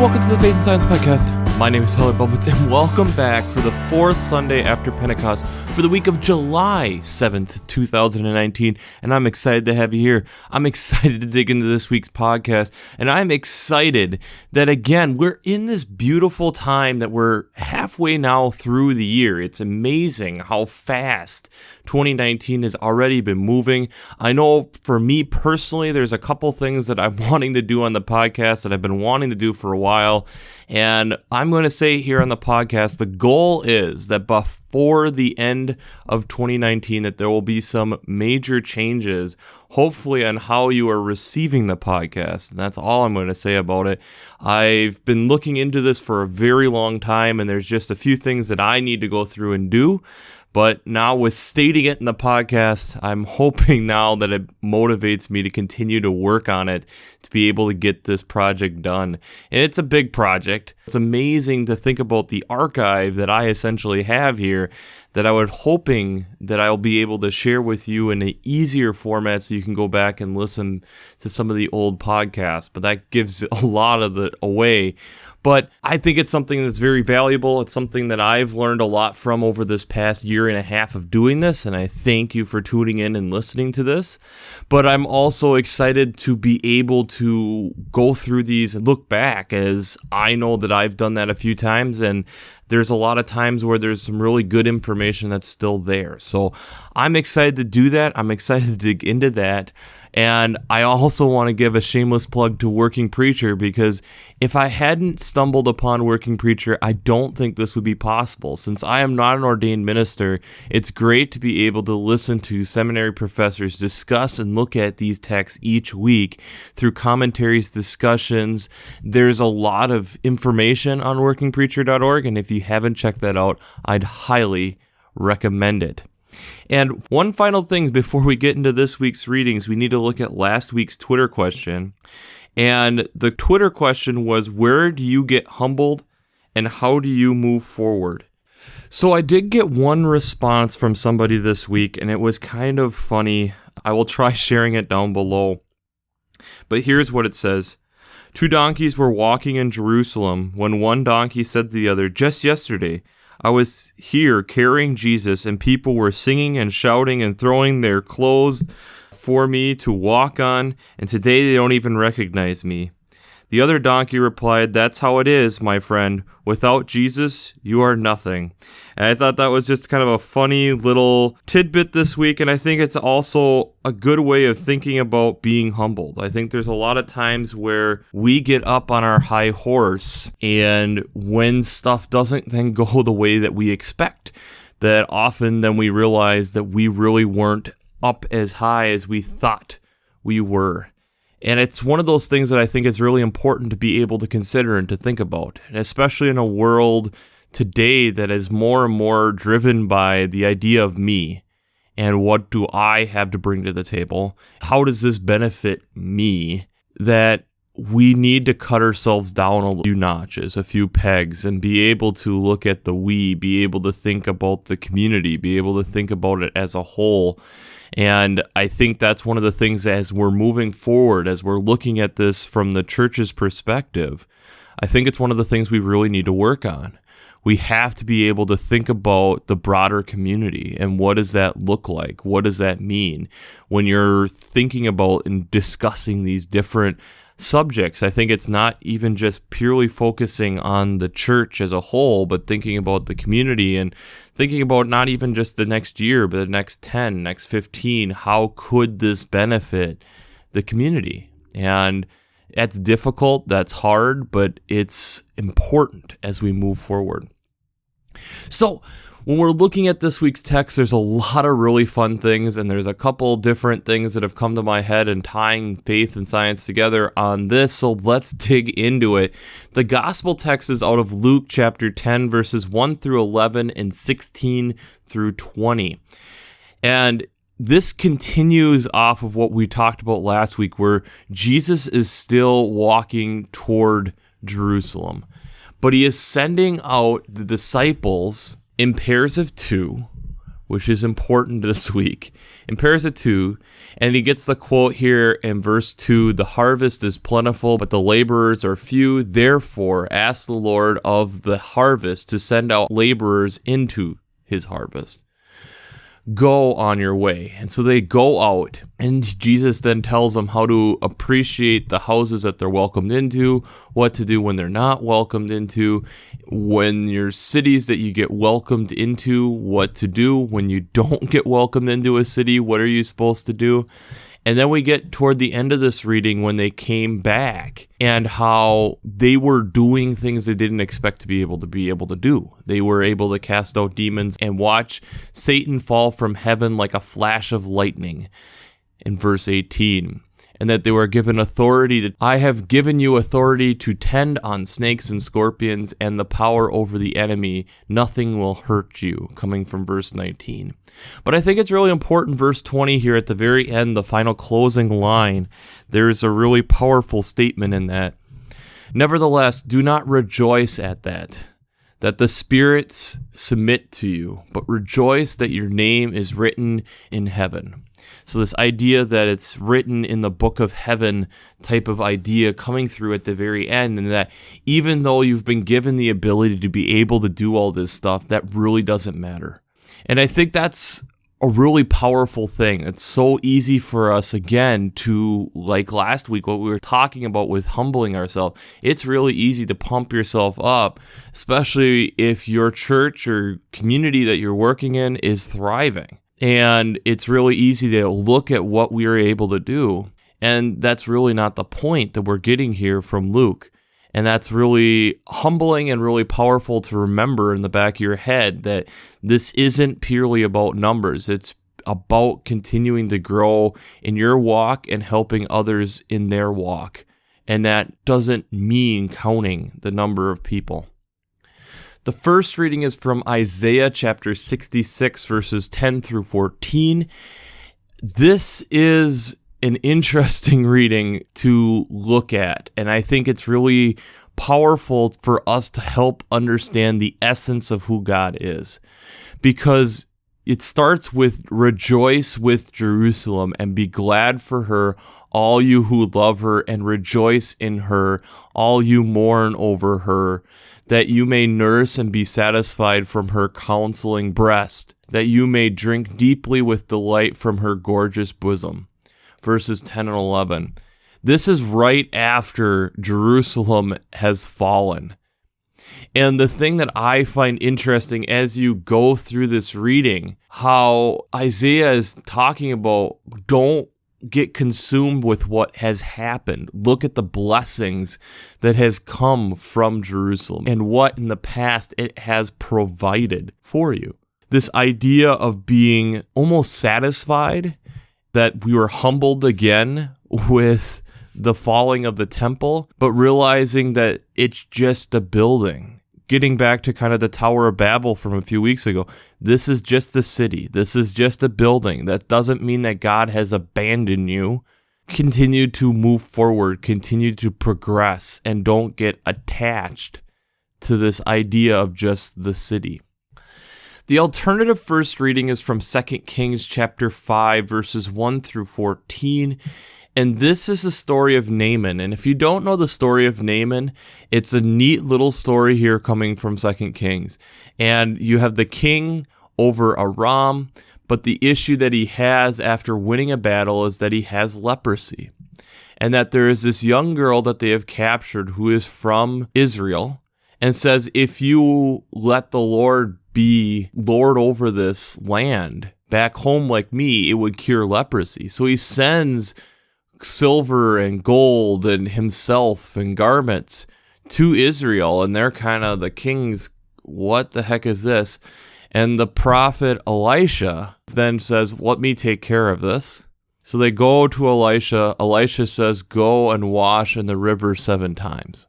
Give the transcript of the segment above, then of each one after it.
and welcome to the Faith and Science Podcast. My name is Bublitz, and welcome back for the fourth Sunday after Pentecost for the week of July 7th, 2019, and I'm excited to have you here. I'm excited to dig into this week's podcast, and I'm excited that, again, we're in this beautiful time that we're halfway now through the year. It's amazing how fast 2019 has already been moving. I know for me personally, there's a couple things that I'm wanting to do on the podcast that I've been wanting to do for a while, and I'm going to say here on the podcast, the goal is that before the end of 2019, that there will be some major changes, hopefully on how you are receiving the podcast. And that's all I'm going to say about it. I've been looking into this for a very long time, and there's just a few things that I need to go through and do. But now with stating it in the podcast, I'm hoping now that it motivates me to continue to work on it to be able to get this project done. And it's a big project. It's amazing to think about the archive that I essentially have here that I was hoping that I'll be able to share with you in an easier format so you can go back and listen to some of the old podcasts. But that gives a lot of it away. But I think it's something that's very valuable. It's something that I've learned a lot from over this past year and a half of doing this, and I thank you for tuning in and listening to this. But I'm also excited to be able to go through these and look back, as I know that I've done that a few times, and there's a lot of times where there's some really good information that's still there. So I'm excited to do that. I'm excited to dig into that. And I also want to give a shameless plug to Working Preacher, because if I hadn't stumbled upon Working Preacher, I don't think this would be possible. Since I am not an ordained minister, it's great to be able to listen to seminary professors discuss and look at these texts each week through commentaries, discussions. There's a lot of information on workingpreacher.org, and if you haven't checked that out, I'd highly recommend it. And one final thing before we get into this week's readings, we need to look at last week's Twitter question. And the Twitter question was, where do you get humbled and how do you move forward? So I did get one response from somebody this week, and it was kind of funny. I will try sharing it down below. But here's what it says. 2 donkeys were walking in Jerusalem when one donkey said to the other, "Just yesterday, I was here carrying Jesus, and people were singing and shouting and throwing their clothes for me to walk on, and today they don't even recognize me." The other donkey replied, "That's how it is, my friend. Without Jesus, you are nothing." And I thought that was just kind of a funny little tidbit this week, and I think it's also a good way of thinking about being humbled. I think there's a lot of times where we get up on our high horse, and when stuff doesn't then go the way that we expect, that often then we realize that we really weren't up as high as we thought we were. And it's one of those things that I think is really important to be able to consider and to think about, and especially in a world today that is more and more driven by the idea of me and what do I have to bring to the table? How does this benefit me? That we need to cut ourselves down a few notches, a few pegs, and be able to look at the we, be able to think about the community, be able to think about it as a whole. And I think that's one of the things as we're moving forward, as we're looking at this from the church's perspective, I think it's one of the things we really need to work on. We have to be able to think about the broader community and what does that look like? What does that mean? When you're thinking about and discussing these different subjects, I think it's not even just purely focusing on the church as a whole, but thinking about the community and thinking about not even just the next year, but the next 10, next 15, how could this benefit the community? And that's difficult, that's hard, but it's important as we move forward. So when we're looking at this week's text, there's a lot of really fun things, and there's a couple different things that have come to my head in tying faith and science together on this, so let's dig into it. The gospel text is out of Luke chapter 10, verses 1 through 11 and 16 through 20. And this continues off of what we talked about last week, where Jesus is still walking toward Jerusalem, but he is sending out the disciples in pairs of 2 which is important this week, and pairs it to, and he gets the quote here in verse 2, the harvest is plentiful, but the laborers are few. Therefore, ask the Lord of the harvest to send out laborers into his harvest. Go on your way. And so they go out, and Jesus then tells them how to appreciate the houses that they're welcomed into, what to do when they're not welcomed into, when your cities that you get welcomed into, what to do when you don't get welcomed into a city, what are you supposed to do? And then we get toward the end of this reading when they came back and how they were doing things they didn't expect to be able to do. They were able to cast out demons and watch Satan fall from heaven like a flash of lightning in verse 18. And that they were given authority I have given you authority to tend on snakes and scorpions and the power over the enemy. Nothing will hurt you, coming from verse 19. But I think it's really important, verse 20 here at the very end, the final closing line, there's a really powerful statement in that. Nevertheless, do not rejoice at that the spirits submit to you, but rejoice that your name is written in heaven. So this idea that it's written in the book of heaven type of idea coming through at the very end, and that even though you've been given the ability to be able to do all this stuff, that really doesn't matter. And I think that's a really powerful thing. It's so easy for us, again, to, like last week, what we were talking about with humbling ourselves, it's really easy to pump yourself up, especially if your church or community that you're working in is thriving. And it's really easy to look at what we are able to do. And that's really not the point that we're getting here from Luke. And that's really humbling and really powerful to remember in the back of your head that this isn't purely about numbers. It's about continuing to grow in your walk and helping others in their walk. And that doesn't mean counting the number of people. The first reading is from Isaiah chapter 66, verses 10 through 14. This is an interesting reading to look at, and I think it's really powerful for us to help understand the essence of who God is, because it starts with rejoice with Jerusalem and be glad for her, all you who love her, and rejoice in her, all you mourn over her, that you may nurse and be satisfied from her counseling breast, that you may drink deeply with delight from her gorgeous bosom. Verses 10 and 11. This is right after Jerusalem has fallen. And the thing that I find interesting as you go through this reading, how Isaiah is talking about don't get consumed with what has happened. Look at the blessings that has come from Jerusalem and what in the past it has provided for you. This idea of being almost satisfied that we were humbled again with the falling of the temple, but realizing that it's just a building. Getting back to kind of the Tower of Babel from a few weeks ago, this is just a city. This is just a building. That doesn't mean that God has abandoned you. Continue to move forward, continue to progress, and don't get attached to this idea of just the city. The alternative first reading is from 2 Kings chapter 5, verses 1 through 14. And this is the story of Naaman. And if you don't know the story of Naaman, it's a neat little story here coming from 2 Kings. And you have the king over Aram, but the issue that he has after winning a battle is that he has leprosy. And that there is this young girl that they have captured who is from Israel and says, if you let the Lord be Lord over this land back home like me, it would cure leprosy. So he sends silver and gold and himself and garments to Israel, and they're kind of the king's, what the heck is this? And the prophet Elisha then says, let me take care of this. So they go to Elisha. Elisha says, go and wash in the river 7 times.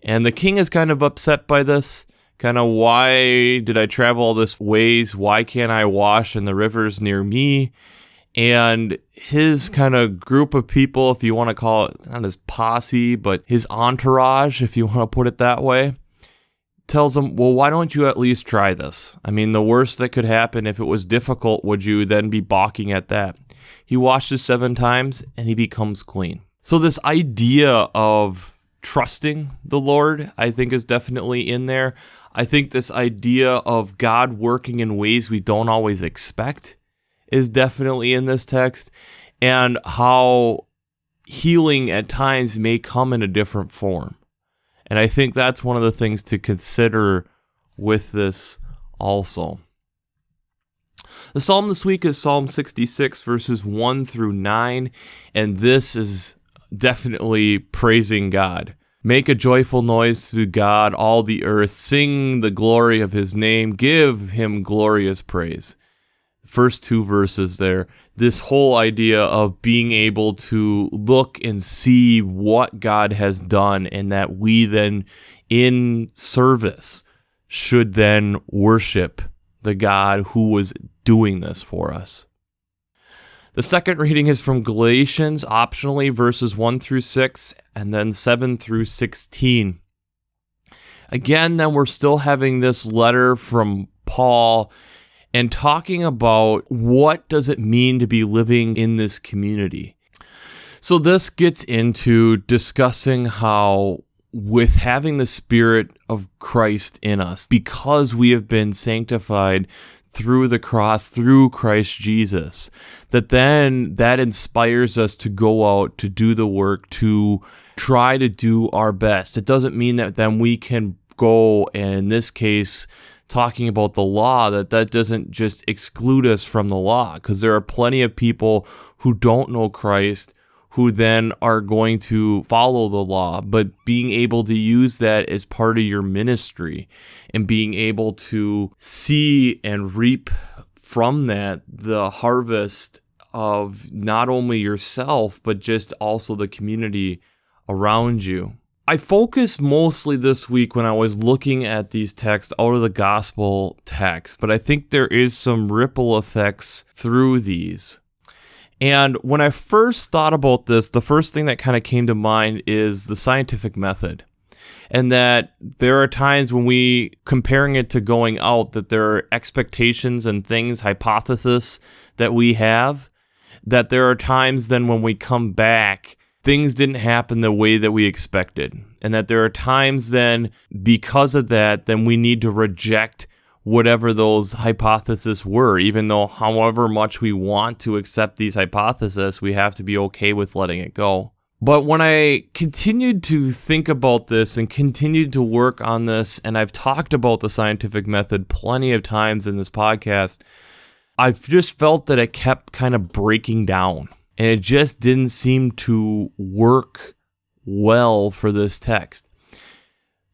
And the king is kind of upset by this. Kind of, why did I travel all this ways? Why can't I wash in the rivers near me? And his kind of group of people, if you want to call it, not his posse, but his entourage, if you want to put it that way, tells him, well, why don't you at least try this? I mean, the worst that could happen if it was difficult, would you then be balking at that? He washes 7 times and he becomes clean. So this idea of trusting the Lord, I think, is definitely in there. I think this idea of God working in ways we don't always expect is definitely in this text, and how healing at times may come in a different form. And I think that's one of the things to consider with this also. The psalm this week is Psalm 66, verses 1 through 9, and this is definitely praising God. Make a joyful noise to God, all the earth. Sing the glory of his name. Give him glorious praise. First 2 verses there. This whole idea of being able to look and see what God has done, and that we then in service should then worship the God who was doing this for us. The second reading is from Galatians, optionally verses 1 through 6, and then 7 through 16. Again, then we're still having this letter from Paul and talking about what does it mean to be living in this community. So this gets into discussing how with having the Spirit of Christ in us, because we have been sanctified through the cross, through Christ Jesus, that then that inspires us to go out, to do the work, to try to do our best. It doesn't mean that then we can go, and in this case, talking about the law, that doesn't just exclude us from the law, because there are plenty of people who don't know Christ who then are going to follow the law, but being able to use that as part of your ministry and being able to see and reap from that the harvest of not only yourself, but just also the community around you. I focused mostly this week when I was looking at these texts out of the gospel text, but I think there is some ripple effects through these. And when I first thought about this, the first thing that kind of came to mind is the scientific method. And that there are times when we, comparing it to going out, that there are expectations and things, hypotheses that we have, that there are times then when we come back, things didn't happen the way that we expected. And that there are times then, because of that, then we need to reject whatever those hypotheses were, even though however much we want to accept these hypotheses, we have to be okay with letting it go. But when I continued to think about this and continued to work on this, and I've talked about the scientific method plenty of times in this podcast, I've just felt that it kept kind of breaking down. And it just didn't seem to work well for this text.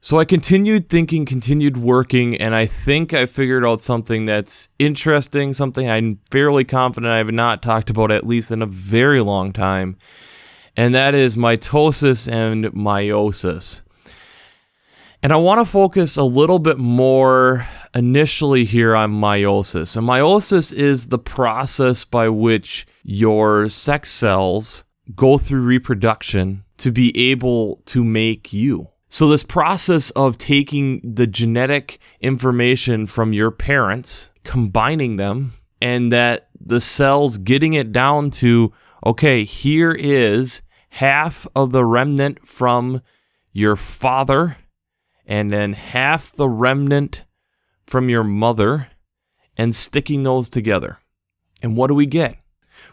So I continued thinking, continued working, and I think I figured out something that's interesting, something I'm fairly confident I have not talked about at least in a very long time, and that is mitosis and meiosis. And I want to focus a little bit more initially here on meiosis. And meiosis is the process by which your sex cells go through reproduction to be able to make you. So this process of taking the genetic information from your parents, combining them, and that the cells getting it down to, okay, here is half of the remnant from your father, and then half the remnant from your mother, and sticking those together. And what do we get?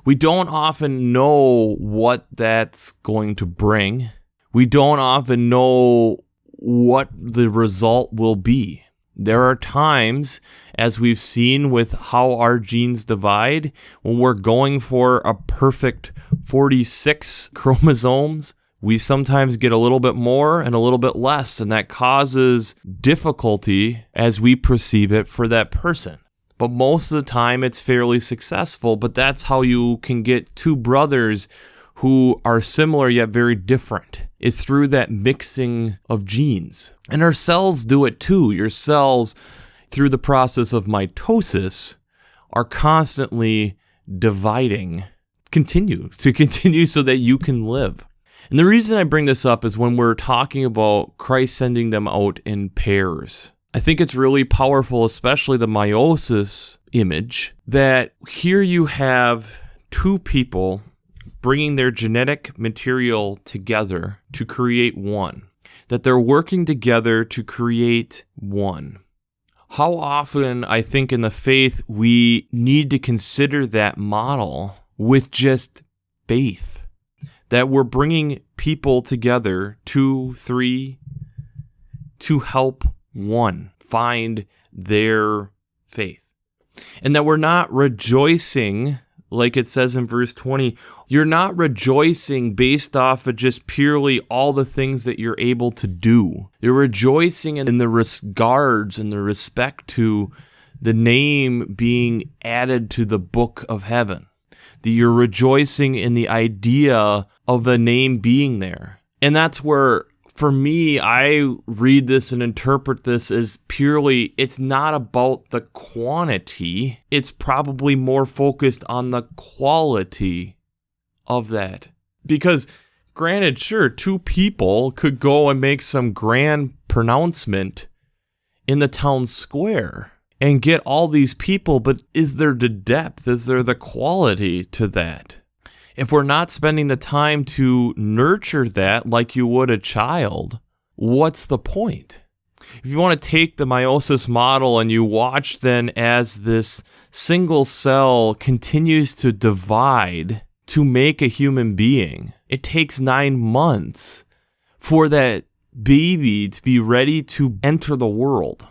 We don't often know what that's going to bring. We don't often know what the result will be. There are times, as we've seen with how our genes divide, when we're going for a perfect 46 chromosomes, we sometimes get a little bit more and a little bit less, and that causes difficulty as we perceive it for that person. But most of the time it's fairly successful, but that's how you can get two brothers who are similar yet very different, is through that mixing of genes. And our cells do it too. Your cells, through the process of mitosis, are constantly dividing, continue so that you can live. And the reason I bring this up is when we're talking about Christ sending them out in pairs. I think it's really powerful, especially the meiosis image, that here you have two people bringing their genetic material together to create one, that they're working together to create one. How often, I think, in the faith, we need to consider that model with just faith, that we're bringing people together, 2, 3, to help one find their faith. And that we're not rejoicing, like it says in verse 20, you're not rejoicing based off of just purely all the things that you're able to do. You're rejoicing in the regards and the respect to the name being added to the book of heaven. That you're rejoicing in the idea of the name being there. And that's where, for me, I read this and interpret this as purely, it's not about the quantity. It's probably more focused on the quality of that. Because, granted, sure, two people could go and make some grand pronouncement in the town square and get all these people, but is there the depth? Is there the quality to that? If we're not spending the time to nurture that like you would a child, what's the point? If you want to take the meiosis model and you watch then as this single cell continues to divide to make a human being, it takes 9 months for that baby to be ready to enter the world.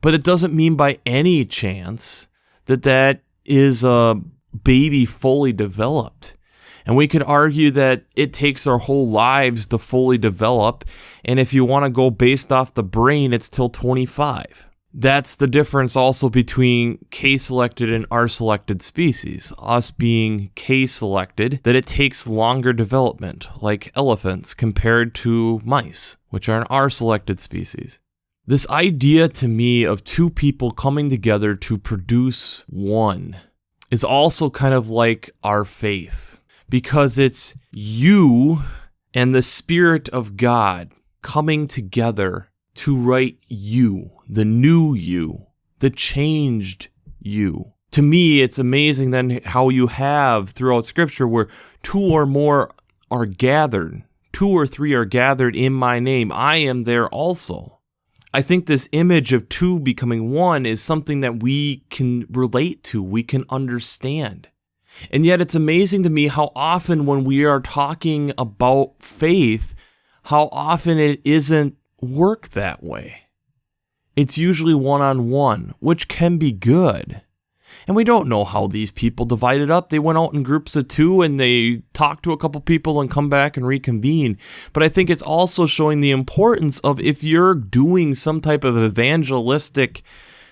But it doesn't mean by any chance that that is a baby fully developed. And we could argue that it takes our whole lives to fully develop. And if you want to go based off the brain, it's till 25. That's the difference also between K-selected and R-selected species. Us being K-selected, that it takes longer development, like elephants, compared to mice, which are an R-selected species. This idea to me of two people coming together to produce one is also kind of like our faith. Because it's you and the Spirit of God coming together to write you, the new you, the changed you. To me, it's amazing then how you have throughout Scripture where 2 or more are gathered, 2 or 3 are gathered in my name. I am there also. I think this image of 2 becoming 1 is something that we can relate to, we can understand. And yet it's amazing to me how often when we are talking about faith, how often it isn't worked that way. It's usually one-on-one, which can be good. And we don't know how these people divided up. They went out in groups of 2 and they talked to a couple people and come back and reconvene. But I think it's also showing the importance of if you're doing some type of evangelistic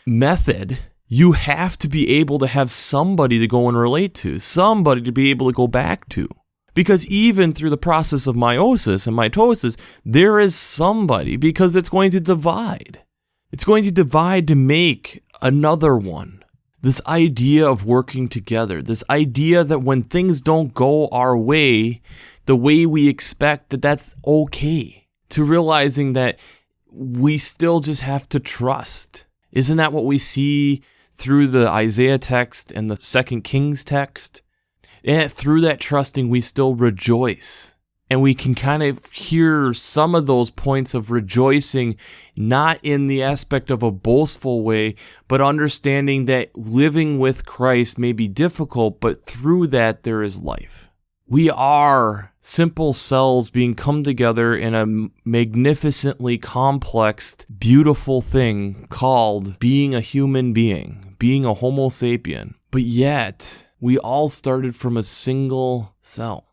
method, you have to be able to have somebody to go and relate to, somebody to be able to go back to. Because even through the process of meiosis and mitosis, there is somebody, because it's going to divide. It's going to divide to make another one. This idea of working together, this idea that when things don't go our way, the way we expect, that that's okay. To realizing that we still just have to trust. Isn't that what we see through the Isaiah text and the 2 Kings text? And through that trusting, we still rejoice. And we can kind of hear some of those points of rejoicing, not in the aspect of a boastful way, but understanding that living with Christ may be difficult, but through that there is life. We are simple cells being come together in a magnificently complex, beautiful thing called being a human being, being a Homo sapien. But yet, we all started from a single cell.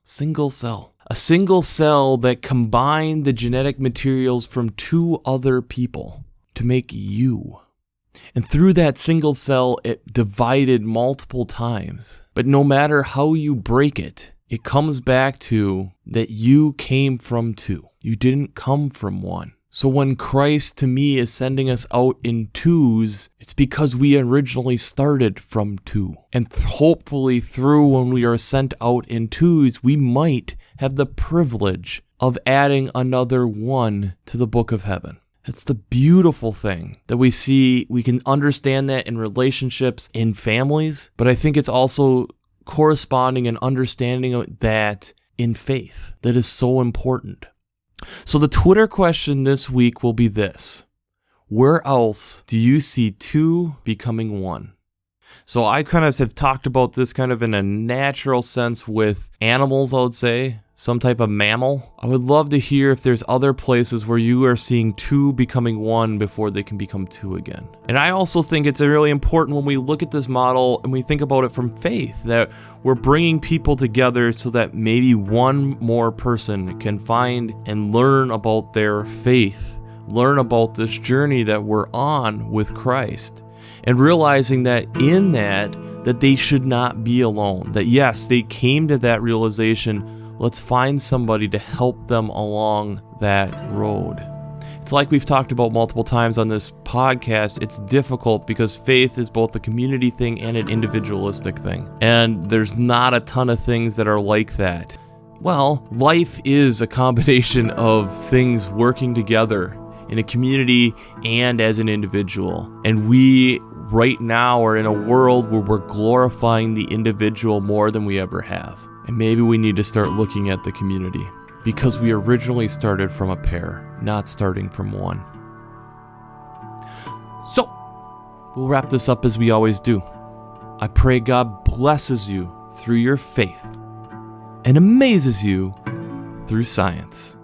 A single cell that combined the genetic materials from 2 other people to make you. And through that single cell, it divided multiple times. But no matter how you break it, it comes back to that you came from 2. You didn't come from 1. So when Christ, to me, is sending us out in 2s, it's because we originally started from 2. And hopefully through when we are sent out in 2s, we might have the privilege of adding another one to the book of heaven. That's the beautiful thing that we see. We can understand that in relationships, in families, but I think it's also corresponding and understanding that in faith that is so important. So the Twitter question this week will be this: where else do you see two becoming one? So I kind of have talked about this kind of in a natural sense with animals, I would say, some type of mammal. I would love to hear if there's other places where you are seeing two becoming one before they can become two again. And I also think it's really important when we look at this model and we think about it from faith, that we're bringing people together so that maybe one more person can find and learn about their faith, learn about this journey that we're on with Christ. And realizing that in that they should not be alone. That yes, they came to that realization. Let's find somebody to help them along that road. It's like we've talked about multiple times on this podcast. It's difficult because faith is both a community thing and an individualistic thing. And there's not a ton of things that are like that. Well, life is a combination of things working together in a community and as an individual. And we right now are in a world where we're glorifying the individual more than we ever have. And maybe we need to start looking at the community, because we originally started from a pair, not starting from one. So, we'll wrap this up as we always do. I pray God blesses you through your faith and amazes you through science.